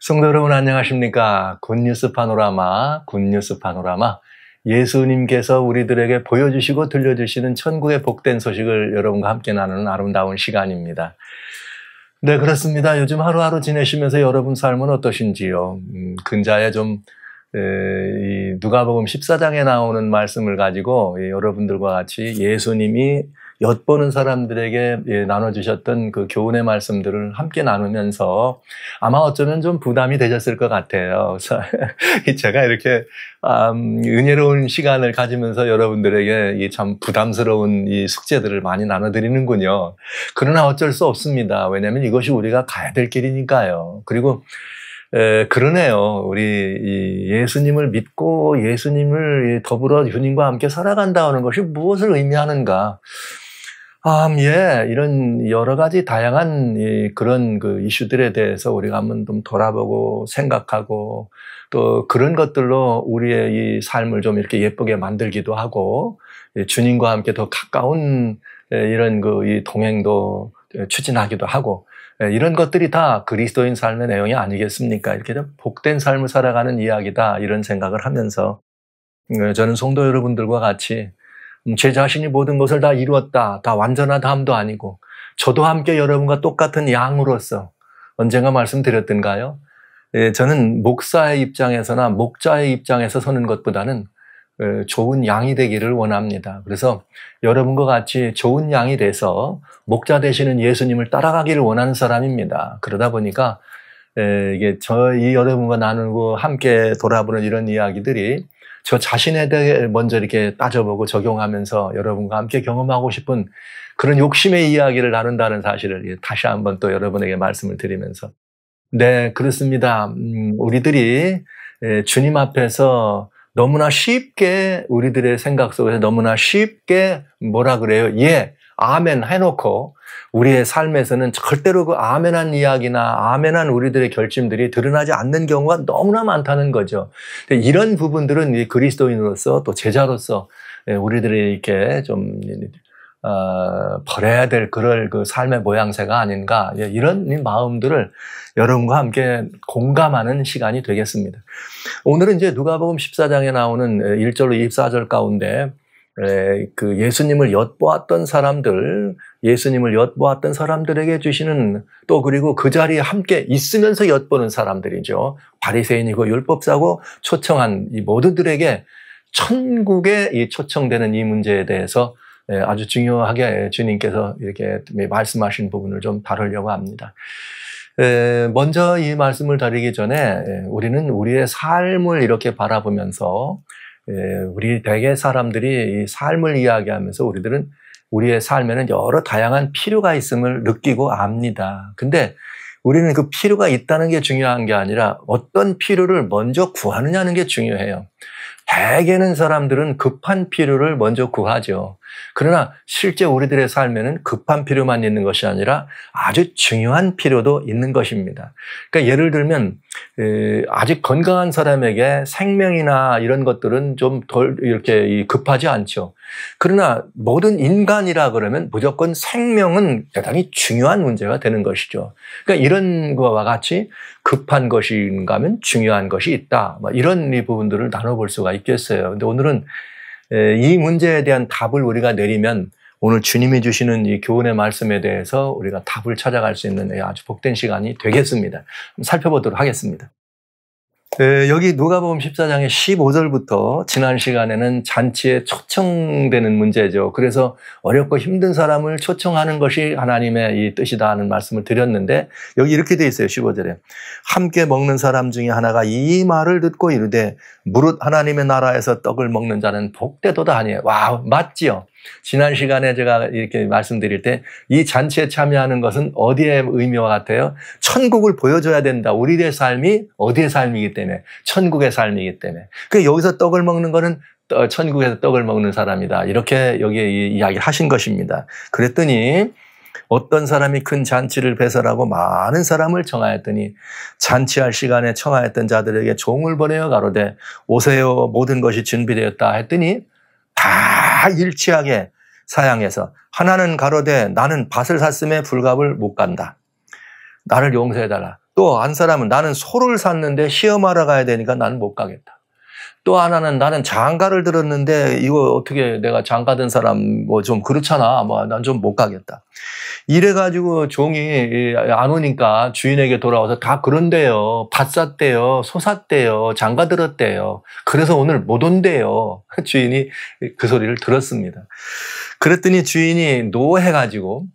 성도 여러분 안녕하십니까? 굿뉴스 파노라마, 예수님께서 우리들에게 보여주시고 들려주시는 천국의 복된 소식을 여러분과 함께 나누는 아름다운 시간입니다. 네, 그렇습니다. 요즘 하루하루 지내시면서 여러분 삶은 어떠신지요? 근자에 이 누가복음 14장에 나오는 말씀을 가지고 여러분들과 같이 예수님이 엿보는 사람들에게 나눠주셨던 그 교훈의 말씀들을 함께 나누면서 아마 어쩌면 좀 부담이 되셨을 것 같아요. 그래서 제가 이렇게 은혜로운 시간을 가지면서 여러분들에게 참 부담스러운 이 숙제들을 많이 나눠드리는군요. 그러나 어쩔 수 없습니다. 왜냐하면 이것이 우리가 가야 될 길이니까요. 그리고 그러네요. 우리 예수님을 믿고 예수님을 더불어 주님과 함께 살아간다는 것이 무엇을 의미하는가? 이런 여러 가지 다양한 그런 그 이슈들에 대해서 우리가 한번 좀 돌아보고 생각하고 또 그런 것들로 우리의 이 삶을 좀 이렇게 예쁘게 만들기도 하고 주님과 함께 더 가까운 이런 이 동행도 추진하기도 하고 이런 것들이 다 그리스도인 삶의 내용이 아니겠습니까? 이렇게 좀 복된 삶을 살아가는 이야기다 이런 생각을 하면서 저는 성도 여러분들과 같이 제 자신이 모든 것을 다 이루었다, 다 완전하다함도 아니고 저도 함께 여러분과 똑같은 양으로서 언젠가 말씀드렸던가요? 저는 목사의 입장에서나 목자의 입장에서 서는 것보다는 좋은 양이 되기를 원합니다. 그래서 여러분과 같이 좋은 양이 돼서 목자 되시는 예수님을 따라가기를 원하는 사람입니다. 그러다 보니까 이게 저희 여러분과 나누고 함께 돌아보는 이런 이야기들이 저 자신에 대해 먼저 이렇게 따져보고 적용하면서 여러분과 함께 경험하고 싶은 그런 욕심의 이야기를 나눈다는 사실을 다시 한번 또 여러분에게 말씀을 드리면서 네, 그렇습니다. 우리들이 주님 앞에서 너무나 쉽게 우리들의 생각 속에서 너무나 쉽게 뭐라 그래요? 예, 아멘 해놓고 우리의 삶에서는 절대로 그 아멘한 이야기나 아멘한 우리들의 결심들이 드러나지 않는 경우가 너무나 많다는 거죠. 이런 부분들은 이 그리스도인으로서 또 제자로서 우리들이 이렇게 좀 버려야 될 그럴 그 삶의 모양새가 아닌가 이런 마음들을 여러분과 함께 공감하는 시간이 되겠습니다. 오늘은 이제 누가복음 14장에 나오는 1절로 24절 가운데 그 예수님을 엿보았던 사람들에게 주시는 또 그리고 그 자리에 함께 있으면서 엿보는 사람들이죠. 바리새인이고 율법사고 초청한 이 모두들에게 천국에 이 초청되는 이 문제에 대해서 아주 중요하게 주님께서 이렇게 말씀하신 부분을 좀 다루려고 합니다. 먼저 이 말씀을 다루기 전에 우리는 우리의 삶을 이렇게 바라보면서 우리 대개 사람들이 이 삶을 이야기하면서 우리들은 우리의 삶에는 여러 다양한 필요가 있음을 느끼고 압니다. 근데 우리는 그 필요가 있다는 게 중요한 게 아니라 어떤 필요를 먼저 구하느냐는 게 중요해요. 대개는 사람들은 급한 필요를 먼저 구하죠. 그러나 실제 우리들의 삶에는 급한 필요만 있는 것이 아니라 아주 중요한 필요도 있는 것입니다. 그러니까 예를 들면 아직 건강한 사람에게 생명이나 이런 것들은 좀 덜 이렇게 급하지 않죠. 그러나 모든 인간이라 그러면 무조건 생명은 대단히 중요한 문제가 되는 것이죠. 그러니까 이런 것과 같이 급한 것인가 하면 중요한 것이 있다. 이런 이 부분들을 나눠볼 수가 있겠어요. 근데 오늘은 이 문제에 대한 답을 우리가 내리면 오늘 주님이 주시는 이 교훈의 말씀에 대해서 우리가 답을 찾아갈 수 있는 아주 복된 시간이 되겠습니다. 살펴보도록 하겠습니다. 여기 누가복음 14장의 15절부터 지난 시간에는 잔치에 초청되는 문제죠. 그래서 어렵고 힘든 사람을 초청하는 것이 하나님의 이 뜻이다 하는 말씀을 드렸는데 여기 이렇게 되어 있어요. 15절에 함께 먹는 사람 중에 하나가 이 말을 듣고 이르되 무릇 하나님의 나라에서 떡을 먹는 자는 복되도다 하니 와 맞지요. 지난 시간에 제가 이렇게 말씀드릴 때 이 잔치에 참여하는 것은 어디에 의미와 같아요? 천국을 보여줘야 된다. 우리의 삶이 어디의 삶이기 때문에 천국의 삶이기 때문에 여기서 떡을 먹는 거는 천국에서 떡을 먹는 사람이다. 이렇게 여기에 이야기를 하신 것입니다. 그랬더니 어떤 사람이 큰 잔치를 배설하고 많은 사람을 청하였더니 잔치할 시간에 청하였던 자들에게 종을 보내어 가로되 오세요 모든 것이 준비되었다 했더니 다 일치하게 사양해서 하나는 가로되 나는 밭을 샀음에 불값을 못 간다. 나를 용서해달라. 또 한 사람은 나는 소를 샀는데 시험하러 가야 되니까 나는 못 가겠다. 또 하나는 나는 장가를 들었는데 이거 어떻게 내가 장가 든 사람 뭐 좀 그렇잖아. 뭐 난 좀 못 가겠다. 이래가지고 종이 안 오니까 주인에게 돌아와서 다 그런데요. 밭 샀대요. 소 샀대요. 장가 들었대요. 그래서 오늘 못 온대요. 주인이 그 소리를 들었습니다. 그랬더니 주인이 노해가지고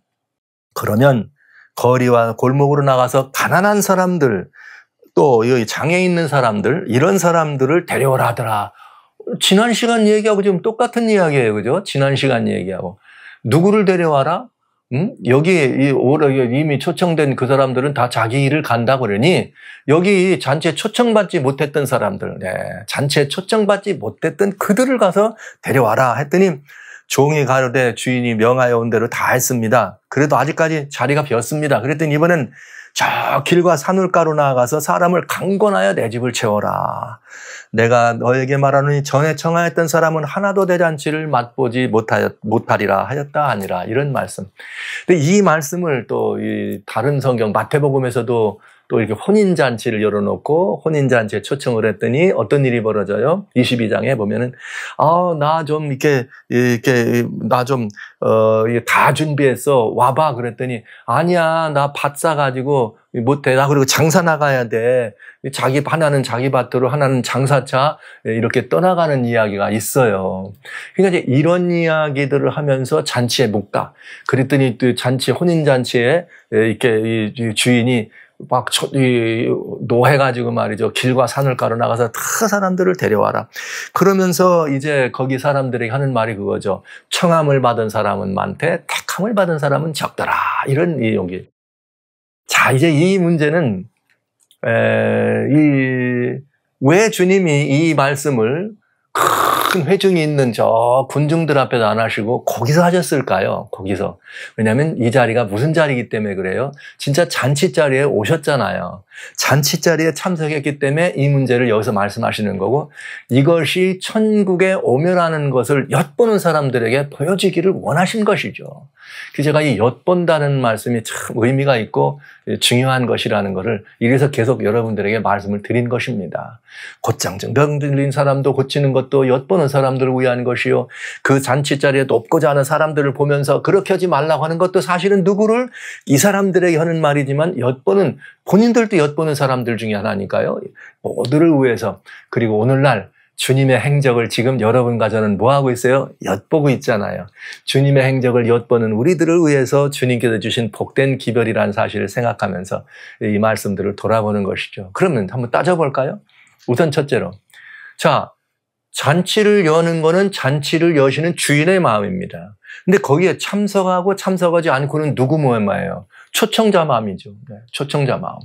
그러면 거리와 골목으로 나가서 가난한 사람들 또 여기 장애 있는 사람들 이런 사람들을 데려오라 하더라. 지난 시간 얘기하고 지금 똑같은 이야기예요. 그죠? 지난 시간 얘기하고. 누구를 데려와라? 여기 이미 초청된 그 사람들은 다 자기 일을 간다 그러니 여기 잔치에 초청받지 못했던 사람들, 잔치에 초청받지 못했던 그들을 가서 데려와라 했더니 종이 가로되 주인이 명하여 온 대로 다 했습니다. 그래도 아직까지 자리가 비었습니다. 그랬더니 이번엔 저 길과 산울가로 나아가서 사람을 강권하여 내 집을 채워라. 내가 너에게 말하노니 전에 청하였던 사람은 하나도 내 잔치를 맛보지 못하리라 하였다 아니라 이런 말씀. 근데 이 말씀을 또 이 다른 성경 마태복음에서도 또 이렇게 혼인잔치를 열어놓고 혼인잔치에 초청을 했더니 어떤 일이 벌어져요? 22장에 보면은, 나 좀 나 좀, 다 준비했어. 와봐. 그랬더니, 아니야. 나 밭 사가지고 못해. 나 그리고 장사 나가야 돼. 하나는 자기 밭으로 하나는 장사차 이렇게 떠나가는 이야기가 있어요. 그러니까 이제 이런 이야기들을 하면서 잔치에 묵다. 그랬더니 또 혼인잔치에 이렇게 이 주인이 막 노해가지고 말이죠. 길과 산을 가로 나가서 다 사람들을 데려와라. 그러면서 이제 거기 사람들이 하는 말이 그거죠. 청함을 받은 사람은 많되 택함을 받은 사람은 적더라. 이런 내용이. 자, 이제 이 문제는 왜 주님이 이 말씀을 큰 회중이 있는 저 군중들 앞에서 안 하시고 거기서 하셨을까요? 거기서. 왜냐하면 이 자리가 무슨 자리이기 때문에 그래요? 진짜 잔치 자리에 오셨잖아요. 잔치 자리에 참석했기 때문에 이 문제를 여기서 말씀하시는 거고 이것이 천국에 오면하는 것을 엿보는 사람들에게 보여지기를 원하신 것이죠. 제가 이 엿본다는 말씀이 참 의미가 있고 중요한 것이라는 것을 이래서 계속 여러분들에게 말씀을 드린 것입니다. 곧장증 병 들린 사람도 고치는 것도 엿보는 사람들을 위한 것이요. 그 잔치 자리에 높고자 하는 사람들을 보면서 그렇게 하지 말라고 하는 것도 사실은 누구를? 이 사람들에게 하는 말이지만 엿보는 본인들도 엿보는 사람들 중에 하나니까요. 모두를 위해서. 그리고 오늘날 주님의 행적을 지금 여러분과 저는 뭐하고 있어요? 엿보고 있잖아요. 주님의 행적을 엿보는 우리들을 위해서 주님께서 주신 복된 기별이라는 사실을 생각하면서 이 말씀들을 돌아보는 것이죠. 그러면 한번 따져볼까요? 우선 첫째로. 자, 잔치를 여는 거는 잔치를 여시는 주인의 마음입니다. 근데 거기에 참석하고 참석하지 않고는 누구 마음이에요? 초청자 마음이죠. 네, 초청자 마음.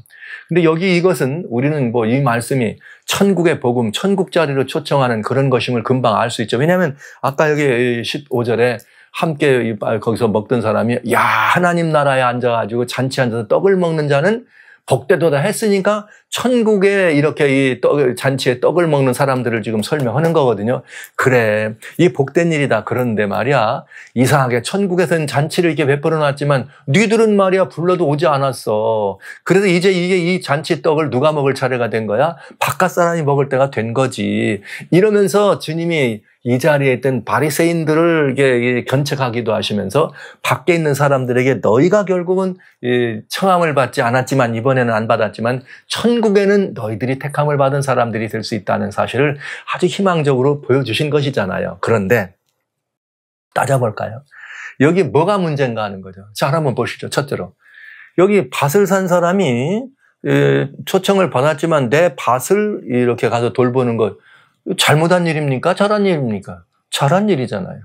근데 여기 이것은 우리는 뭐 이 말씀이 천국의 복음, 천국 자리로 초청하는 그런 것임을 금방 알 수 있죠. 왜냐하면 아까 여기 15절에 함께 거기서 먹던 사람이 야 하나님 나라에 앉아가지고 잔치 앉아서 떡을 먹는 자는 복되도다 했으니까 천국에 이렇게 이 잔치에 떡을 먹는 사람들을 지금 설명하는 거거든요. 그래, 이 복된 일이다. 그런데 말이야, 이상하게 천국에서는 잔치를 이렇게 베풀어 놨지만 니들은 말이야 불러도 오지 않았어. 그래서 이제 이게 이 잔치 떡을 누가 먹을 차례가 된 거야? 바깥 사람이 먹을 때가 된 거지. 이러면서 주님이 이 자리에 있던 바리새인들을 이게 견책하기도 하시면서 밖에 있는 사람들에게 너희가 결국은 청함을 받지 않았지만 이번에는 안 받았지만 천국에는 너희들이 택함을 받은 사람들이 될 수 있다는 사실을 아주 희망적으로 보여주신 것이잖아요. 그런데 따져볼까요? 여기 뭐가 문제인가 하는 거죠. 자, 한번 보시죠. 첫째로 여기 밭을 산 사람이 초청을 받았지만 내 밭을 이렇게 가서 돌보는 것 잘못한 일입니까? 잘한 일입니까? 잘한 일이잖아요.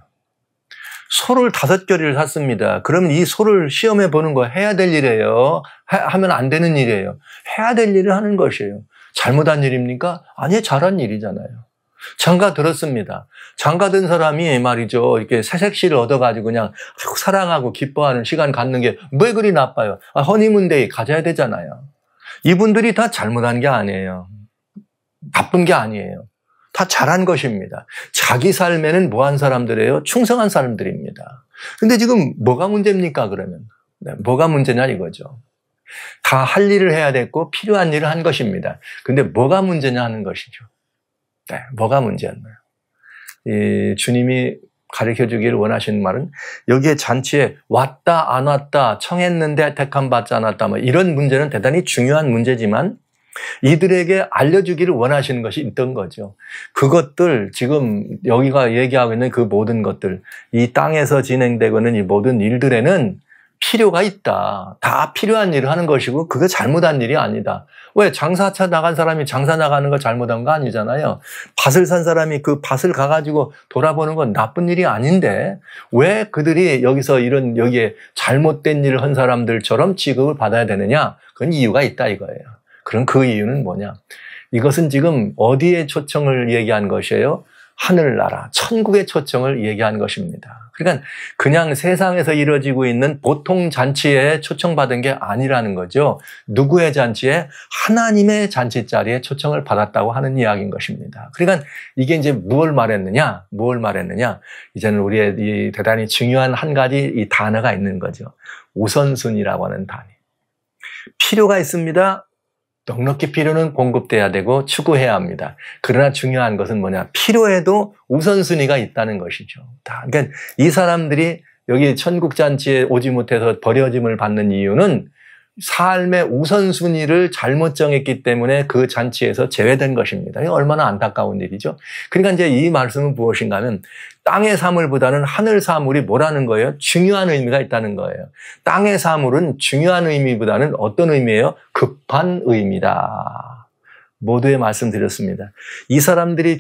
소를 5겨리를 샀습니다. 그러면 이 소를 시험해 보는 거 해야 될 일이에요. 하면 안 되는 일이에요. 해야 될 일을 하는 것이에요. 잘못한 일입니까? 아니, 잘한 일이잖아요. 장가 들었습니다. 장가 든 사람이 말이죠. 이렇게 새색시를 얻어가지고 그냥 사랑하고 기뻐하는 시간 갖는 게 왜 그리 나빠요? 허니문데이 가져야 되잖아요. 이분들이 다 잘못한 게 아니에요. 나쁜 게 아니에요. 다 잘한 것입니다. 자기 삶에는 뭐한 사람들이에요? 충성한 사람들입니다. 근데 지금 뭐가 문제입니까, 그러면? 네, 뭐가 문제냐 이거죠. 다 할 일을 해야 됐고 필요한 일을 한 것입니다. 근데 뭐가 문제냐 하는 것이죠. 네, 뭐가 문제였나요? 주님이 가르쳐 주기를 원하시는 말은 여기에 잔치에 왔다 안 왔다 청했는데 택함 받지 않았다 뭐 이런 문제는 대단히 중요한 문제지만 이들에게 알려주기를 원하시는 것이 있던 거죠. 그것들 지금 여기가 얘기하고 있는 그 모든 것들 이 땅에서 진행되고는 이 모든 일들에는 필요가 있다. 다 필요한 일을 하는 것이고 그거 잘못한 일이 아니다. 왜? 장사차 나간 사람이 장사 나가는 거 잘못한 거 아니잖아요. 밭을 산 사람이 그 밭을 가가지고 돌아보는 건 나쁜 일이 아닌데 왜 그들이 여기서 여기에 잘못된 일을 한 사람들처럼 취급을 받아야 되느냐? 그건 이유가 있다 이거예요. 그럼 그 이유는 뭐냐? 이것은 지금 어디에 초청을 얘기한 것이에요? 하늘나라, 천국의 초청을 얘기한 것입니다. 그러니까 그냥 세상에서 이루어지고 있는 보통 잔치에 초청받은 게 아니라는 거죠. 누구의 잔치에? 하나님의 잔치 자리에 초청을 받았다고 하는 이야기인 것입니다. 그러니까 이게 이제 무엇을 말했느냐? 이제는 우리의 이 대단히 중요한 한 가지 이 단어가 있는 거죠. 우선순위라고 하는 단위. 필요가 있습니다. 넉넉히 필요는 공급돼야 되고 추구해야 합니다. 그러나 중요한 것은 뭐냐? 필요에도 우선순위가 있다는 것이죠. 그러니까 이 사람들이 여기 천국잔치에 오지 못해서 버려짐을 받는 이유는 삶의 우선순위를 잘못 정했기 때문에 그 잔치에서 제외된 것입니다. 이게 얼마나 안타까운 일이죠. 그러니까 이제 이 말씀은 무엇인가 하면 땅의 사물보다는 하늘 사물이 뭐라는 거예요? 중요한 의미가 있다는 거예요. 땅의 사물은 중요한 의미보다는 어떤 의미예요? 급한 의미다. 모두에 말씀드렸습니다. 이 사람들이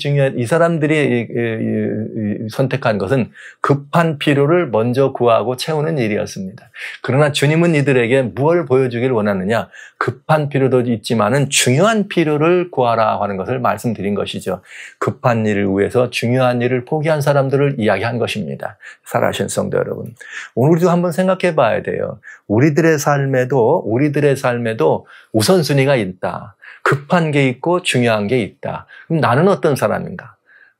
선택한 것은 급한 필요를 먼저 구하고 채우는 일이었습니다. 그러나 주님은 이들에게 무엇을 보여주기를 원하느냐? 급한 필요도 있지만은 중요한 필요를 구하라 하는 것을 말씀드린 것이죠. 급한 일을 위해서 중요한 일을 포기한 사람들을 이야기한 것입니다. 살아계신 성도 여러분, 오늘도 한번 생각해 봐야 돼요. 우리들의 삶에도 우선순위가 있다. 급한 게 있고 중요한 게 있다. 그럼 나는 어떤 사람인가?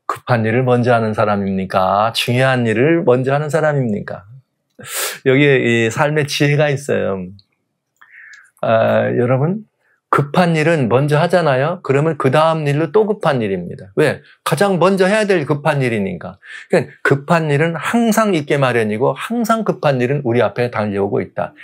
급한 일을 먼저 하는 사람입니까? 중요한 일을 먼저 하는 사람입니까? 여기에 이 삶의 지혜가 있어요. 여러분, 급한 일은 먼저 하잖아요. 그러면 그 다음 일로 또 급한 일입니다. 왜? 가장 먼저 해야 될 급한 일이니까. 그러니까 급한 일은 항상 있게 마련이고 항상 급한 일은 우리 앞에 달려오고 있다.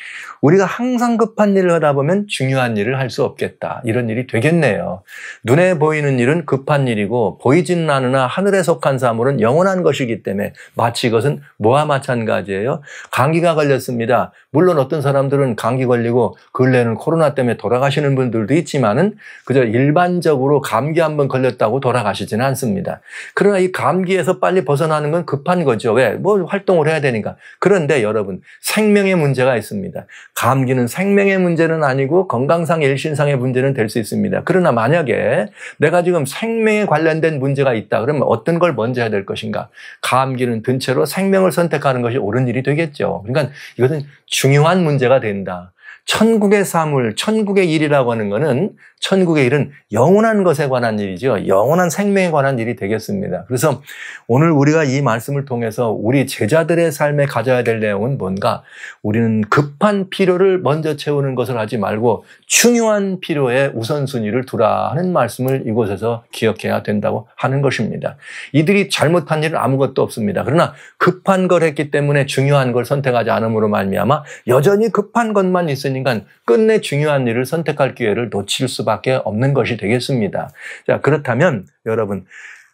우리가 항상 급한 일을 하다 보면 중요한 일을 할 수 없겠다. 이런 일이 되겠네요. 눈에 보이는 일은 급한 일이고 보이지는 않으나 하늘에 속한 사물은 영원한 것이기 때문에 마치 이것은 뭐와 마찬가지예요? 감기가 걸렸습니다. 물론 어떤 사람들은 감기 걸리고 근래는 코로나 때문에 돌아가시는 분들도 있지만은 그저 일반적으로 감기 한번 걸렸다고 돌아가시지는 않습니다. 그러나 이 감기에서 빨리 벗어나는 건 급한 거죠. 왜? 뭐 활동을 해야 되니까. 그런데 여러분, 생명의 문제가 있습니다. 감기는 생명의 문제는 아니고 건강상 일신상의 문제는 될 수 있습니다. 그러나 만약에 내가 지금 생명에 관련된 문제가 있다 그러면 어떤 걸 먼저 해야 될 것인가? 감기는 든 채로 생명을 선택하는 것이 옳은 일이 되겠죠. 그러니까 이것은 중요한 문제가 된다. 천국의 사물, 천국의 일이라고 하는 것은 천국의 일은 영원한 것에 관한 일이죠. 영원한 생명에 관한 일이 되겠습니다. 그래서 오늘 우리가 이 말씀을 통해서 우리 제자들의 삶에 가져야 될 내용은 뭔가? 우리는 급한 필요를 먼저 채우는 것을 하지 말고 중요한 필요에 우선순위를 두라 하는 말씀을 이곳에서 기억해야 된다고 하는 것입니다. 이들이 잘못한 일은 아무것도 없습니다. 그러나 급한 걸 했기 때문에 중요한 걸 선택하지 않음으로 말미암아 여전히 급한 것만 있으니까 끝내 중요한 일을 선택할 기회를 놓칠 수밖에 없는 것이 되겠습니다. 자, 그렇다면 여러분,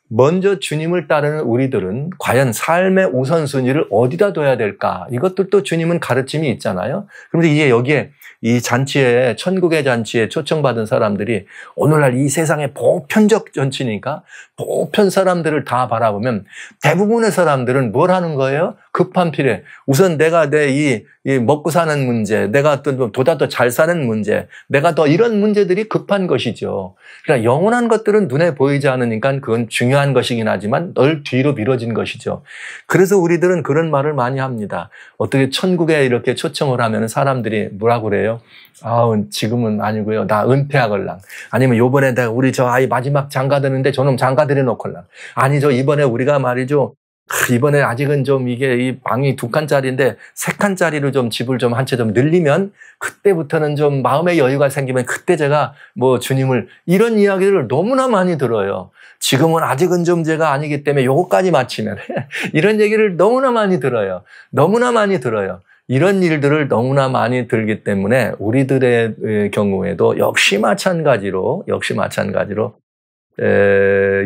먼저 주님을 따르는 우리들은 과연 삶의 우선순위를 어디다 둬야 될까? 이것들도 주님은 가르침이 있잖아요. 그런데 이게 여기에 이 잔치에, 천국의 잔치에 초청받은 사람들이 오늘날 이 세상의 보편적 잔치니까 보편 사람들을 다 바라보면 대부분의 사람들은 뭘 하는 거예요? 급한 필요. 우선 내가 이 먹고 사는 문제, 내가 또 보다 더 잘 사는 문제, 내가 더 이런 문제들이 급한 것이죠. 그러니까 영원한 것들은 눈에 보이지 않으니까 그건 중요한 것이긴 하지만 늘 뒤로 미뤄진 것이죠. 그래서 우리들은 그런 말을 많이 합니다. 어떻게 천국에 이렇게 초청을 하면 사람들이 뭐라고 그래요? 지금은 아니고요. 나 은퇴하걸랑. 아니면 요번에 우리 저 아이 마지막 장가 드는데 저놈 장가 들여놓걸랑. 아니, 이번에 우리가 말이죠. 이번에 아직은 좀 이게 이 방이 2칸짜리인데 3칸짜리로 좀 집을 좀 한 채 좀 늘리면 그때부터는 좀 마음의 여유가 생기면 그때 제가 뭐 주님을 이런 이야기를 너무나 많이 들어요. 지금은 아직은 좀 제가 아니기 때문에 요거까지 마치면 이런 얘기를 너무나 많이 들어요. 너무나 많이 들어요. 이런 일들을 너무나 많이 들기 때문에 우리들의 경우에도 역시 마찬가지로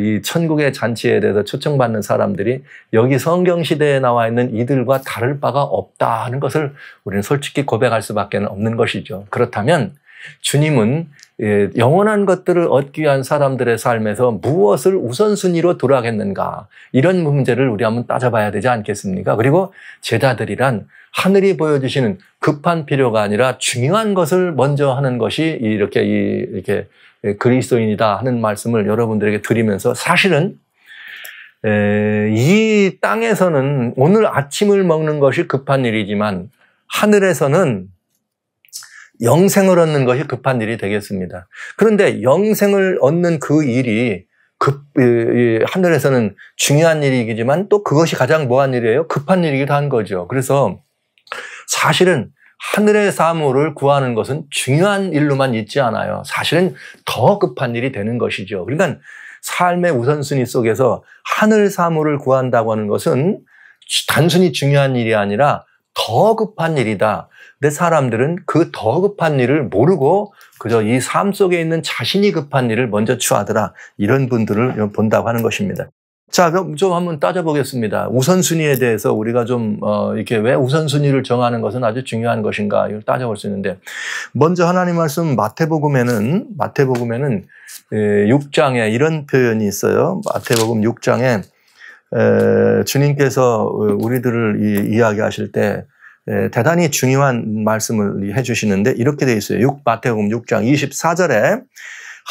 이 천국의 잔치에 대해서 초청받는 사람들이 여기 성경시대에 나와 있는 이들과 다를 바가 없다는 것을 우리는 솔직히 고백할 수밖에 없는 것이죠. 그렇다면 주님은 영원한 것들을 얻기 위한 사람들의 삶에서 무엇을 우선순위로 두라겠는가, 이런 문제를 우리 한번 따져봐야 되지 않겠습니까? 그리고 제자들이란 하늘이 보여주시는 급한 필요가 아니라 중요한 것을 먼저 하는 것이 이렇게 그리스도인이다 하는 말씀을 여러분들에게 드리면서, 사실은 이 땅에서는 오늘 아침을 먹는 것이 급한 일이지만 하늘에서는 영생을 얻는 것이 급한 일이 되겠습니다. 그런데 영생을 얻는 그 일이 하늘에서는 중요한 일이지만 또 그것이 가장 뭐한 일이에요? 급한 일이기도 한 거죠. 그래서 사실은 하늘의 사물을 구하는 것은 중요한 일로만 있지 않아요. 사실은 더 급한 일이 되는 것이죠. 그러니까 삶의 우선순위 속에서 하늘 사물을 구한다고 하는 것은 단순히 중요한 일이 아니라 더 급한 일이다. 근데 사람들은 그 더 급한 일을 모르고 그저 이 삶 속에 있는 자신이 급한 일을 먼저 취하더라. 이런 분들을 본다고 하는 것입니다. 자, 그럼 좀 한번 따져보겠습니다. 우선순위에 대해서 우리가 이렇게 왜 우선순위를 정하는 것은 아주 중요한 것인가, 이걸 따져볼 수 있는데, 먼저 하나님 말씀 마태복음에는 6장에 이런 표현이 있어요. 마태복음 6장에 주님께서 우리들을 이야기하실 때 대단히 중요한 말씀을 해주시는데, 이렇게 되어 있어요. 마태복음 6장 24절에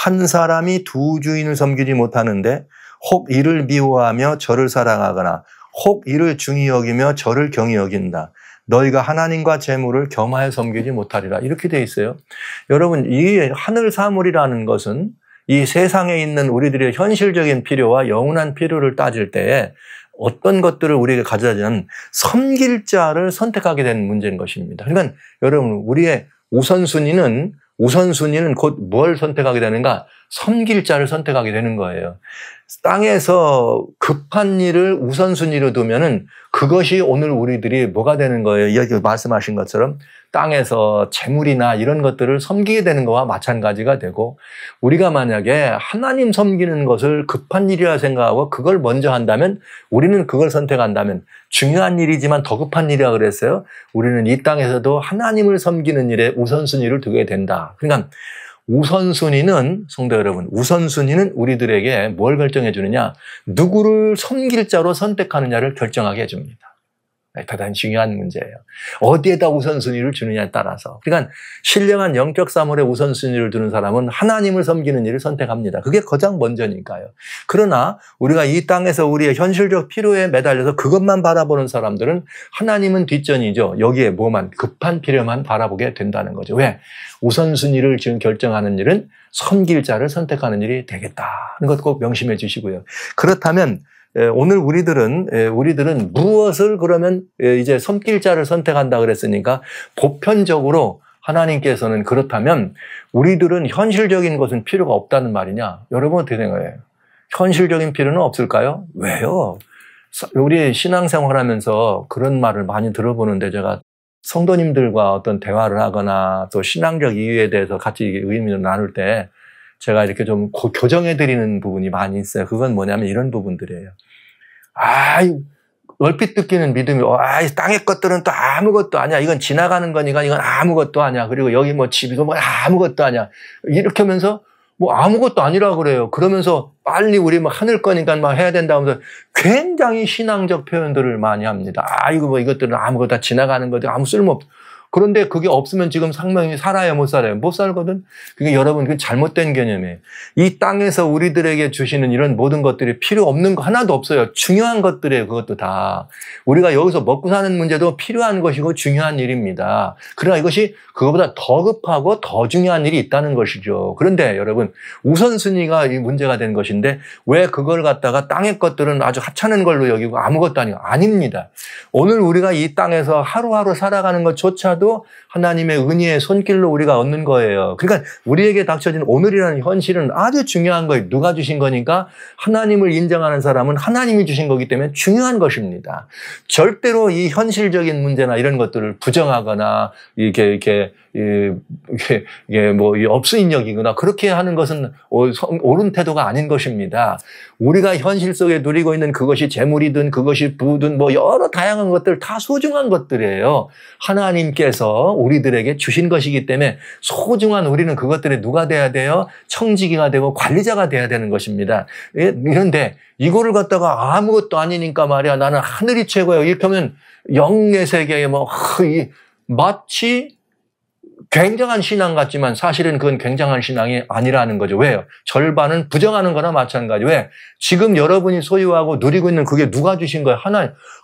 한 사람이 두 주인을 섬기지 못하는데 혹 이를 미워하며 저를 사랑하거나 혹 이를 중히 여기며 저를 경히 여긴다. 너희가 하나님과 재물을 겸하여 섬기지 못하리라. 이렇게 되어 있어요. 여러분, 이 하늘 사물이라는 것은 이 세상에 있는 우리들의 현실적인 필요와 영원한 필요를 따질 때에 어떤 것들을 우리에게 가져다주는 섬길 자를 선택하게 되는 문제인 것입니다. 그러니까 여러분, 우리의 우선순위는 곧 뭘 선택하게 되는가? 섬길 자를 선택하게 되는 거예요. 땅에서 급한 일을 우선순위로 두면은 그것이 오늘 우리들이 뭐가 되는 거예요? 여기 말씀하신 것처럼 땅에서 재물이나 이런 것들을 섬기게 되는 거와 마찬가지가 되고, 우리가 만약에 하나님 섬기는 것을 급한 일이라 생각하고 그걸 먼저 한다면, 우리는 그걸 선택한다면, 중요한 일이지만 더 급한 일이라 그랬어요. 우리는 이 땅에서도 하나님을 섬기는 일에 우선순위를 두게 된다. 그러니까 우선순위는, 성도 여러분, 우선순위는 우리들에게 뭘 결정해 주느냐? 누구를 섬길 자로 선택하느냐를 결정하게 해줍니다. 대단히 중요한 문제예요. 어디에다 우선순위를 주느냐에 따라서. 그러니까 신령한 영적 사물에 우선순위를 두는 사람은 하나님을 섬기는 일을 선택합니다. 그게 가장 먼저니까요. 그러나 우리가 이 땅에서 우리의 현실적 필요에 매달려서 그것만 바라보는 사람들은 하나님은 뒷전이죠. 여기에 뭐만, 급한 필요만 바라보게 된다는 거죠. 왜? 우선순위를 지금 결정하는 일은 섬길 자를 선택하는 일이 되겠다는 것 꼭 명심해 주시고요. 그렇다면 오늘 우리들은 무엇을 그러면 이제 섬길 자를 선택한다 그랬으니까, 보편적으로 하나님께서는 그렇다면 우리들은 현실적인 것은 필요가 없다는 말이냐? 여러분 어떻게 생각해요? 현실적인 필요는 없을까요? 왜요? 우리 신앙생활 하면서 그런 말을 많이 들어보는데, 제가 성도님들과 어떤 대화를 하거나 또 신앙적 이유에 대해서 같이 의미를 나눌 때 제가 이렇게 좀 교정해드리는 부분이 많이 있어요. 그건 뭐냐면 이런 부분들이에요. 얼핏 느끼는 믿음이, 땅의 것들은 또 아무것도 아니야. 이건 지나가는 거니까 이건 아무것도 아니야. 그리고 여기 뭐 집이고 뭐 아무것도 아니야. 이렇게 하면서 뭐 아무것도 아니라 그래요. 그러면서 빨리 우리 뭐 하늘 거니까 막 해야 된다 하면서 굉장히 신앙적 표현들을 많이 합니다. 이거 뭐 이것들은 아무것도 다 지나가는 거지, 아무 쓸모없어. 그런데 그게 없으면 지금 생명이 살아요, 못 살아요? 못 살거든. 그게 여러분, 그 잘못된 개념이에요. 이 땅에서 우리들에게 주시는 이런 모든 것들이 필요 없는 거 하나도 없어요. 중요한 것들이에요, 그것도 다. 우리가 여기서 먹고 사는 문제도 필요한 것이고 중요한 일입니다. 그러나 이것이 그거보다 더 급하고 더 중요한 일이 있다는 것이죠. 그런데 여러분, 우선순위가 이 문제가 된 것인데 왜 그걸 갖다가 땅의 것들은 아주 하찮은 걸로 여기고 아무것도 아니고 아닙니다. 오늘 우리가 이 땅에서 하루하루 살아가는 것조차도 하나님의 은혜의 손길로 우리가 얻는 거예요. 그러니까 우리에게 닥쳐진 오늘이라는 현실은 아주 중요한 거예요. 누가 주신 거니까 하나님을 인정하는 사람은 하나님이 주신 거기 때문에 중요한 것입니다. 절대로 이 현실적인 문제나 이런 것들을 부정하거나 이게 뭐 업수인 여기거나 그렇게 하는 것은 옳은 태도가 아닌 것입니다. 우리가 현실 속에 누리고 있는 그것이 재물이든 그것이 부든 뭐 여러 다양한 것들 다 소중한 것들이에요. 하나님께서 우리들에게 주신 것이기 때문에 소중한 우리는 그것들에 누가 돼야 돼요? 청지기가 되고 관리자가 돼야 되는 것입니다. 그런데 이거를 갖다가 아무것도 아니니까 말이야. 나는 하늘이 최고예요. 이렇게 하면 영의 세계에 마치 굉장한 신앙 같지만 사실은 그건 굉장한 신앙이 아니라는 거죠. 왜요? 절반은 부정하는 거나 마찬가지. 왜? 지금 여러분이 소유하고 누리고 있는 그게 누가 주신 거예요?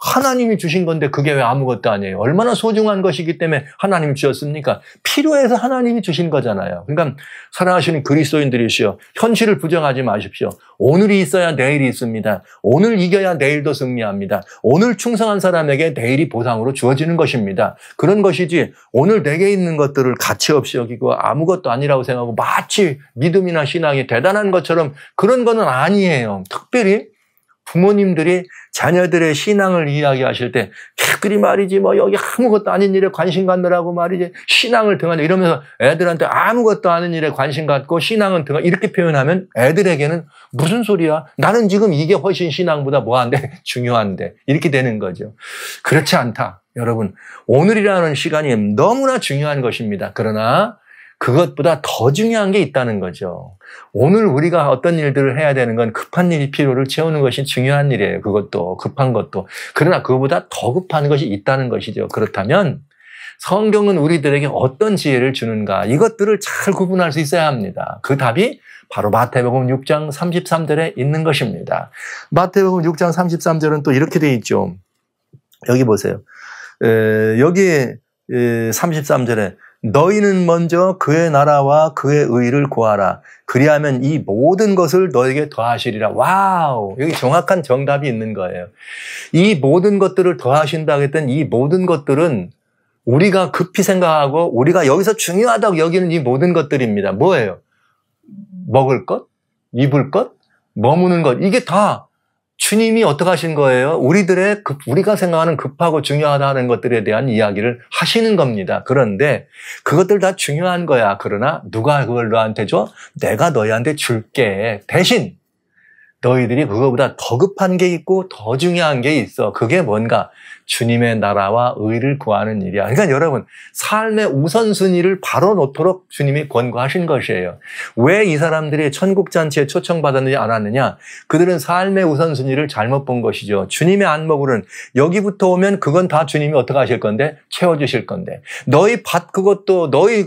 하나님이 주신 건데 그게 왜 아무것도 아니에요? 얼마나 소중한 것이기 때문에 하나님이 주셨습니까? 필요해서 하나님이 주신 거잖아요. 그러니까 사랑하시는 그리스도인들이시여, 현실을 부정하지 마십시오. 오늘이 있어야 내일이 있습니다. 오늘 이겨야 내일도 승리합니다. 오늘 충성한 사람에게 내일이 보상으로 주어지는 것입니다. 그런 것이지 오늘 내게 있는 것들을 가치 없이 여기고 아무것도 아니라고 생각하고 마치 믿음이나 신앙이 대단한 것처럼 그런 거는 아니에요. 특별히 부모님들이 자녀들의 신앙을 이야기하실 때 걔들이 말이지 뭐 여기 아무것도 아닌 일에 관심 갖느라고 말이지 신앙을 등한다 이러면서 애들한테 아무것도 아닌 일에 관심 갖고 신앙은 등한 이렇게 표현하면 애들에게는 무슨 소리야? 나는 지금 이게 훨씬 신앙보다 뭐한데 중요한데 이렇게 되는 거죠. 그렇지 않다. 여러분, 오늘이라는 시간이 너무나 중요한 것입니다. 그러나 그것보다 더 중요한 게 있다는 거죠. 오늘 우리가 어떤 일들을 해야 되는 건 급한 일이 필요를 채우는 것이 중요한 일이에요. 그것도 급한 것도. 그러나 그것보다 더 급한 것이 있다는 것이죠. 그렇다면 성경은 우리들에게 어떤 지혜를 주는가 이것들을 잘 구분할 수 있어야 합니다. 그 답이 바로 마태복음 6장 33절에 있는 것입니다. 마태복음 6장 33절은 또 이렇게 돼 있죠. 여기 보세요. 여기 33절에 너희는 먼저 그의 나라와 그의 의를 구하라. 그리하면 이 모든 것을 너에게 더하시리라. 와우! 여기 정확한 정답이 있는 거예요. 이 모든 것들을 더하신다고 했던 이 모든 것들은 우리가 급히 생각하고 우리가 여기서 중요하다고 여기는 이 모든 것들입니다. 뭐예요? 먹을 것? 입을 것? 머무는 것? 이게 다 주님이 어떻게 하신 거예요? 우리가 생각하는 급하고 중요하다는 것들에 대한 이야기를 하시는 겁니다. 그런데 그것들 다 중요한 거야. 그러나 누가 그걸 너한테 줘? 내가 너희한테 줄게. 대신 너희들이 그거보다 더 급한 게 있고 더 중요한 게 있어. 그게 뭔가? 주님의 나라와 의를 구하는 일이야. 그러니까 여러분, 삶의 우선순위를 바로 놓도록 주님이 권고하신 것이에요. 왜 이 사람들이 천국잔치에 초청받았느냐 안 왔느냐? 그들은 삶의 우선순위를 잘못 본 것이죠. 주님의 안목으로는 여기부터 오면 그건 다 주님이 어떻게 하실 건데? 채워주실 건데. 너희 밭 그것도, 너희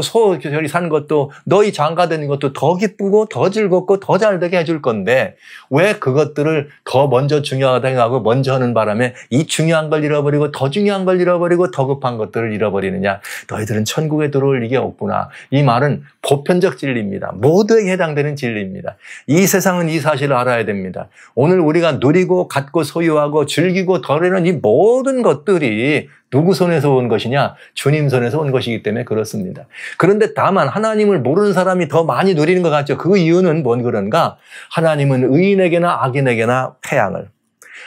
소저리 산 것도, 너희 장가드는 것도 더 기쁘고 더 즐겁고 더 잘되게 해줄 건데 왜 그것들을 더 먼저 중요하다 생각하고 먼저 하는 바람에 이 중요한 걸 잃어버리고 더 중요한 걸 잃어버리고 더 급한 것들을 잃어버리느냐. 너희들은 천국에 들어올 리가 없구나. 이 말은 보편적 진리입니다. 모두에게 해당되는 진리입니다. 이 세상은 이 사실을 알아야 됩니다. 오늘 우리가 누리고 갖고 소유하고 즐기고 덜에는 이 모든 것들이 누구 손에서 온 것이냐? 주님 손에서 온 것이기 때문에 그렇습니다. 그런데 다만 하나님을 모르는 사람이 더 많이 누리는 것 같죠. 그 이유는 뭔 그런가? 하나님은 의인에게나 악인에게나 태양을,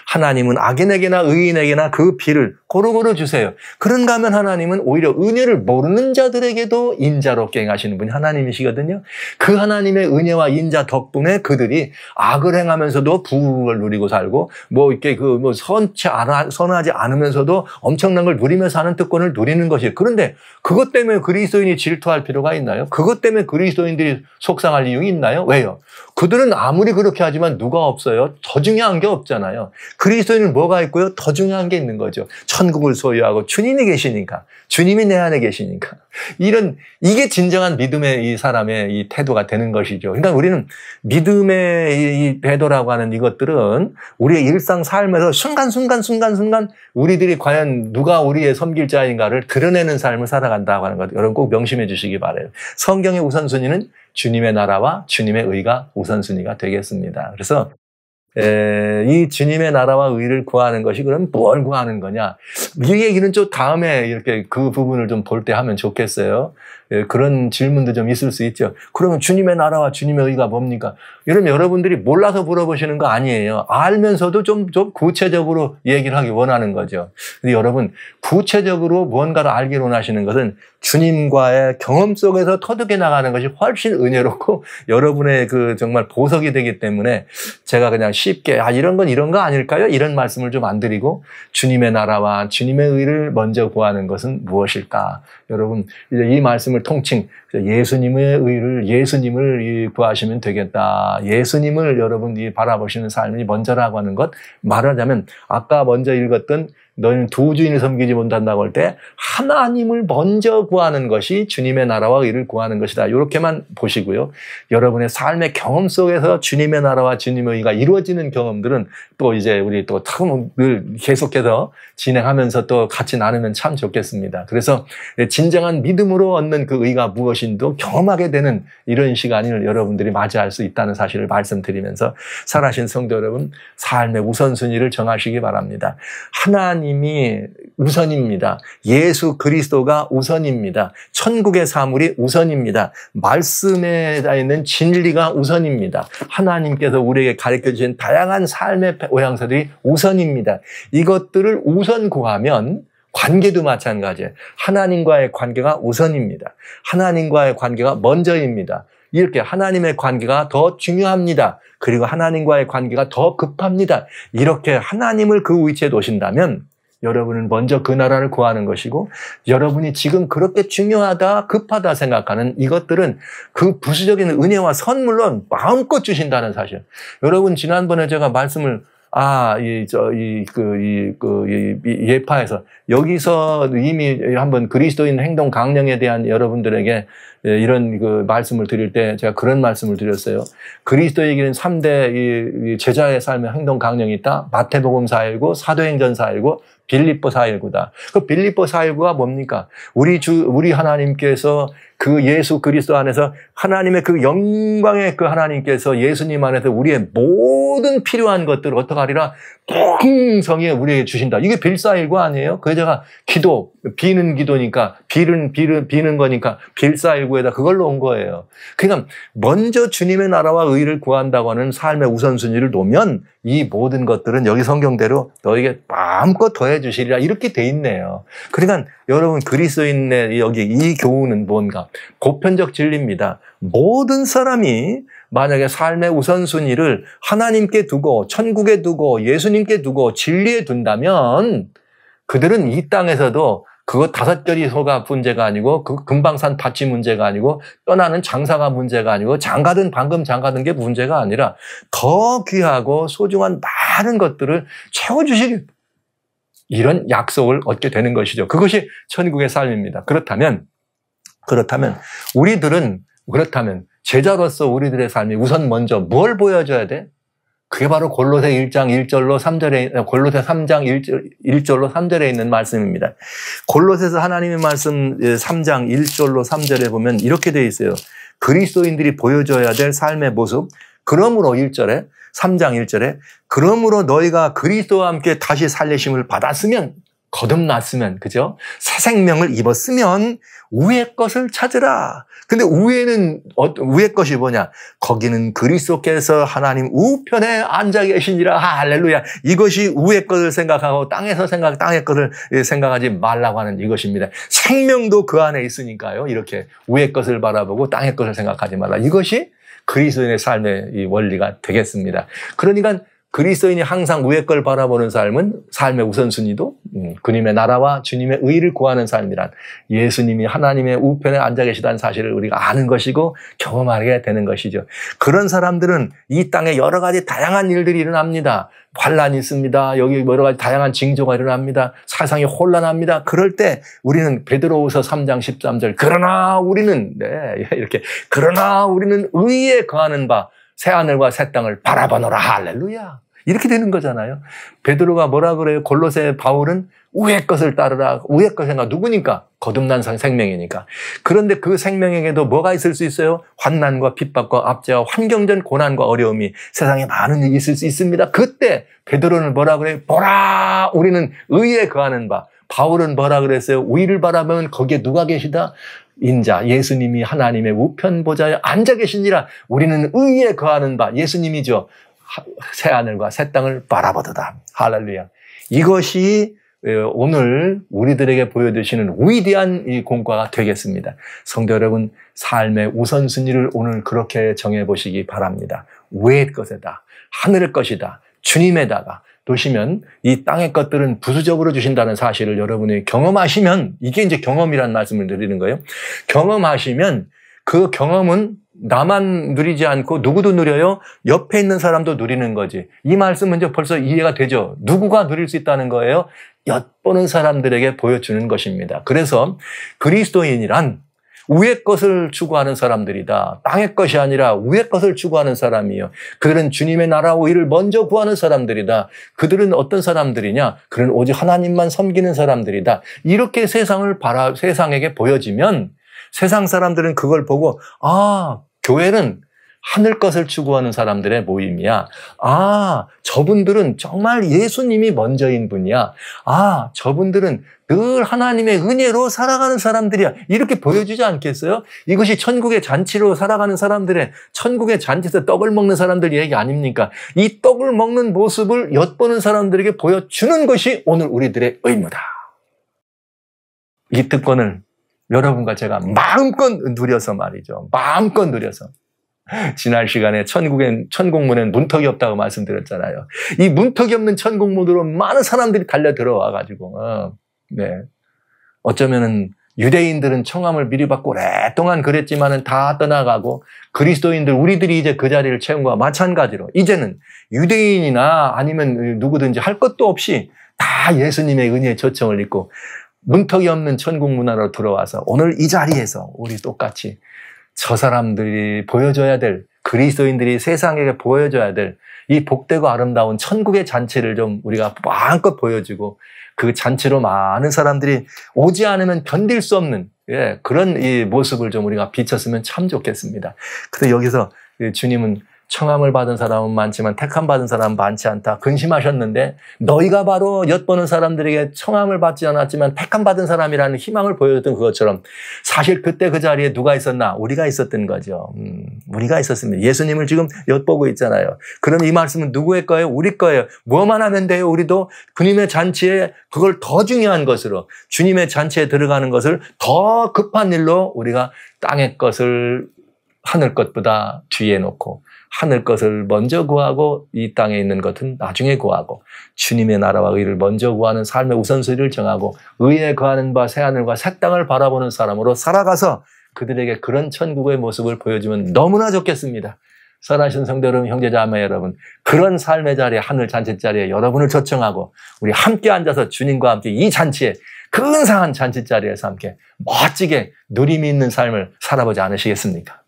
하나님은 악인에게나 의인에게나 그 비를 고루고루 주세요. 그런가 하면 하나님은 오히려 은혜를 모르는 자들에게도 인자롭게 행하시는 분이 하나님이시거든요. 그 하나님의 은혜와 인자 덕분에 그들이 악을 행하면서도 부를 누리고 살고 이렇게 선하지 않으면서도 엄청난 걸 누리면서 사는 특권을 누리는 것이에요. 그런데 그것 때문에 그리스도인이 질투할 필요가 있나요? 그것 때문에 그리스도인들이 속상할 이유가 있나요? 왜요? 그들은 아무리 그렇게 하지만 누가 없어요? 더 중요한 게 없잖아요. 그리스도인은 뭐가 있고요? 더 중요한 게 있는 거죠. 천국을 소유하고 주님이 계시니까, 주님이 내 안에 계시니까. 이게 진정한 믿음의 이 사람의 이 태도가 되는 것이죠. 그러니까 우리는 믿음의 이 태도라고 하는 이것들은 우리의 일상 삶에서 순간순간 우리들이 과연 누가 우리의 섬길 자인가를 드러내는 삶을 살아간다고 하는 것, 여러분 꼭 명심해 주시기 바라요. 성경의 우선순위는 주님의 나라와 주님의 의가 우선순위가 되겠습니다. 그래서 이 주님의 나라와 의를 구하는 것이 그럼 뭘 구하는 거냐? 이 얘기는 좀 다음에 이렇게 그 부분을 좀 볼 때 하면 좋겠어요. 그런 질문도 좀 있을 수 있죠. 그러면 주님의 나라와 주님의 의가 뭡니까? 이러면 여러분들이 몰라서 물어보시는 거 아니에요. 알면서도 좀 구체적으로 얘기를 하기 원하는 거죠. 근데 여러분, 구체적으로 무언가를 알기 원하시는 것은 주님과의 경험 속에서 터득해 나가는 것이 훨씬 은혜롭고 여러분의 그 정말 보석이 되기 때문에 제가 그냥 쉽게 이런 건 이런 거 아닐까요? 이런 말씀을 좀 안 드리고 주님의 나라와 주님의 의를 먼저 구하는 것은 무엇일까? 여러분, 이제 이 말씀을 통칭 예수님을 구하시면 되겠다. 예수님을 여러분이 바라보시는 삶이 먼저라고 하는 것, 말하자면 아까 먼저 읽었던 너희는 두 주인을 섬기지 못한다고 할 때 하나님을 먼저 구하는 것이 주님의 나라와 의를 구하는 것이다. 이렇게만 보시고요. 여러분의 삶의 경험 속에서 주님의 나라와 주님의 의가 이루어지는 경험들은 또 이제 우리 또 늘 계속해서 진행하면서 또 같이 나누면 참 좋겠습니다. 그래서 진정한 믿음으로 얻는 그 의가 무엇인도 경험하게 되는 이런 시간을 여러분들이 맞이할 수 있다는 사실을 말씀드리면서 살아신 성도 여러분, 삶의 우선순위를 정하시기 바랍니다. 하나님이 우선입니다. 예수 그리스도가 우선입니다. 천국의 사물이 우선입니다. 말씀에 있는 진리가 우선입니다. 하나님께서 우리에게 가르쳐 주신 다양한 삶의 모양새들이 우선입니다. 이것들을 우선 구하면 관계도 마찬가지예요. 하나님과의 관계가 우선입니다. 하나님과의 관계가 먼저입니다. 이렇게 하나님의 관계가 더 중요합니다. 그리고 하나님과의 관계가 더 급합니다. 이렇게 하나님을 그 위치에 놓으신다면 여러분은 먼저 그 나라를 구하는 것이고, 여러분이 지금 그렇게 중요하다, 급하다 생각하는 이것들은 그 부수적인 은혜와 선물로 마음껏 주신다는 사실. 여러분, 지난번에 제가 말씀을 예파에서 여기서 이미 한번 그리스도인 행동 강령에 대한 여러분들에게 이런 그 말씀을 드릴 때 제가 그런 말씀을 드렸어요. 그리스도에게는 3대 제자의 삶의 행동 강령이 있다. 마태복음 4.19, 사도행전 4.19, 빌립보 4.19다. 그 빌립보 4.19가 뭡니까? 우리 하나님께서 그 예수 그리스도 안에서 하나님의 그 영광의 그 하나님께서 예수님 안에서 우리의 모든 필요한 것들을 어떻게 하리라? 풍성히 우리에게 주신다. 이게 빌4.19 아니에요? 그 제가 기도, 비는 기도니까, 비는 거니까 빌4.19에다 그걸로 온 거예요. 그러니까 먼저 주님의 나라와 의를 구한다고 하는 삶의 우선순위를 놓으면 이 모든 것들은 여기 성경대로 너에게 마음껏 더해 주시리라 이렇게 돼 있네요. 그러니까 여러분, 그리스도인의 여기 이 교훈은 뭔가? 보편적 진리입니다. 모든 사람이 만약에 삶의 우선순위를 하나님께 두고 천국에 두고 예수님께 두고 진리에 둔다면 그들은 이 땅에서도 그거 5결이 소가 문제가 아니고 그 금방산 밭이 문제가 아니고 떠나는 장사가 문제가 아니고 장가든 방금 장가든 게 문제가 아니라 더 귀하고 소중한 많은 것들을 채워주시길, 이런 약속을 얻게 되는 것이죠. 그것이 천국의 삶입니다. 그렇다면 제자로서 우리들의 삶이 우선 먼저 뭘 보여줘야 돼? 그게 바로 골로새 1장 1절로 3절에, 골로새 3장 1절로 3절에 있는 말씀입니다. 골로새서 하나님의 말씀 3장 1절로 3절에 보면 이렇게 되어 있어요. 그리스도인들이 보여줘야 될 삶의 모습. 그러므로 1절에, 3장 1절에, 그러므로 너희가 그리스도와 함께 다시 살리심을 받았으면, 거듭났으면, 그죠? 새 생명을 입었으면 위의 것을 찾으라. 근데 위의 것이 뭐냐? 거기는 그리스도께서 하나님 우편에 앉아 계시니라. 할렐루야. 이것이 위의 것을 생각하고 땅의 것을 생각하지 말라고 하는 이것입니다. 생명도 그 안에 있으니까요. 이렇게 위의 것을 바라보고 땅의 것을 생각하지 말라. 이것이 그리스도인의 삶의 이 원리가 되겠습니다. 그러니까 그리스도인이 항상 위의 걸 바라보는 삶은 삶의 우선순위도 주님의 나라와 주님의 의를 구하는 삶이란 예수님이 하나님의 우편에 앉아 계시다는 사실을 우리가 아는 것이고 경험하게 되는 것이죠. 그런 사람들은 이 땅에 여러 가지 다양한 일들이 일어납니다. 환란이 있습니다. 여기 여러 가지 다양한 징조가 일어납니다. 세상이 혼란합니다. 그럴 때 우리는 베드로후서 3장 13절 그러나 우리는 이렇게 그러나 우리는 의에 거하는 바 새하늘과 새 땅을 바라보노라. 할렐루야. 이렇게 되는 거잖아요. 베드로가 뭐라 그래요? 골로새 바울은 위의 것을 따르라. 위의 것인가 누구니까? 거듭난 생명이니까. 그런데 그 생명에게도 뭐가 있을 수 있어요? 환난과 핍박과 압제와 환경전 고난과 어려움이 세상에 많은 일이 있을 수 있습니다. 그때 베드로는 뭐라 그래요? 보라 우리는 의에 거하는 바. 바울은 뭐라 그랬어요? 위를 바라보면 거기에 누가 계시다? 인자 예수님이 하나님의 우편 보좌에 앉아 계시니라. 우리는 의에 거하는 바 예수님이죠. 새하늘과 새 땅을 바라보도다. 할렐루야. 이것이 오늘 우리들에게 보여주시는 위대한 이 공과가 되겠습니다. 성도 여러분, 삶의 우선순위를 오늘 그렇게 정해보시기 바랍니다. 위의 것이다. 하늘의 것이다. 주님에다가 두시면 이 땅의 것들은 부수적으로 주신다는 사실을 여러분이 경험하시면, 이게 이제 경험이라는 말씀을 드리는 거예요. 경험하시면 그 경험은 나만 누리지 않고 누구도 누려요? 옆에 있는 사람도 누리는 거지. 이 말씀은 이제 벌써 이해가 되죠? 누구가 누릴 수 있다는 거예요? 엿보는 사람들에게 보여주는 것입니다. 그래서 그리스도인이란 위의 것을 추구하는 사람들이다. 땅의 것이 아니라 위의 것을 추구하는 사람이에요. 그들은 주님의 나라와 의를 먼저 구하는 사람들이다. 그들은 어떤 사람들이냐? 그들은 오직 하나님만 섬기는 사람들이다. 이렇게 세상에게 보여지면 세상 사람들은 그걸 보고 교회는 하늘 것을 추구하는 사람들의 모임이야. 저분들은 정말 예수님이 먼저인 분이야. 저분들은 늘 하나님의 은혜로 살아가는 사람들이야. 이렇게 보여주지 않겠어요? 이것이 천국의 잔치로 살아가는 사람들의 천국의 잔치에서 떡을 먹는 사람들 얘기 아닙니까? 이 떡을 먹는 모습을 엿보는 사람들에게 보여주는 것이 오늘 우리들의 의무다. 이 특권을 여러분과 제가 마음껏 누려서 말이죠. 마음껏 누려서. 지난 시간에 천국문엔 문턱이 없다고 말씀드렸잖아요. 이 문턱이 없는 천국문으로 많은 사람들이 달려 들어와가지고, 어쩌면은 유대인들은 청함을 미리 받고 오랫동안 그랬지만은 다 떠나가고 그리스도인들, 우리들이 이제 그 자리를 채운 거와 마찬가지로 이제는 유대인이나 아니면 누구든지 할 것도 없이 다 예수님의 은혜의 초청을 입고 문턱이 없는 천국 문화로 들어와서 오늘 이 자리에서 우리 똑같이 저 사람들이 보여줘야 될, 그리스도인들이 세상에게 보여줘야 될 이 복되고 아름다운 천국의 잔치를 좀 우리가 마음껏 보여주고 그 잔치로 많은 사람들이 오지 않으면 견딜 수 없는 그런 이 모습을 좀 우리가 비쳤으면 참 좋겠습니다. 그래서 여기서 주님은 청함을 받은 사람은 많지만 택함 받은 사람은 많지 않다. 근심하셨는데 너희가 바로 엿보는 사람들에게 청함을 받지 않았지만 택함 받은 사람이라는 희망을 보여줬던 그것처럼 사실 그때 그 자리에 누가 있었나? 우리가 있었던 거죠. 우리가 있었습니다. 예수님을 지금 엿보고 있잖아요. 그럼 이 말씀은 누구의 거예요? 우리 거예요. 뭐만 하면 돼요? 우리도 주님의 잔치에 그걸 더 중요한 것으로 주님의 잔치에 들어가는 것을 더 급한 일로 우리가 땅의 것을 하늘 것보다 뒤에 놓고 하늘 것을 먼저 구하고 이 땅에 있는 것은 나중에 구하고 주님의 나라와 의를 먼저 구하는 삶의 우선순위를 정하고 의에 거하는 바 새하늘과 새 땅을 바라보는 사람으로 살아가서 그들에게 그런 천국의 모습을 보여주면 너무나 좋겠습니다. 선하신 성도 여러분, 형제자매 여러분, 그런 삶의 자리에, 하늘 잔치 자리에 여러분을 초청하고 우리 함께 앉아서 주님과 함께 이 잔치에, 근사한 잔치 자리에서 함께 멋지게 누림이 있는 삶을 살아보지 않으시겠습니까?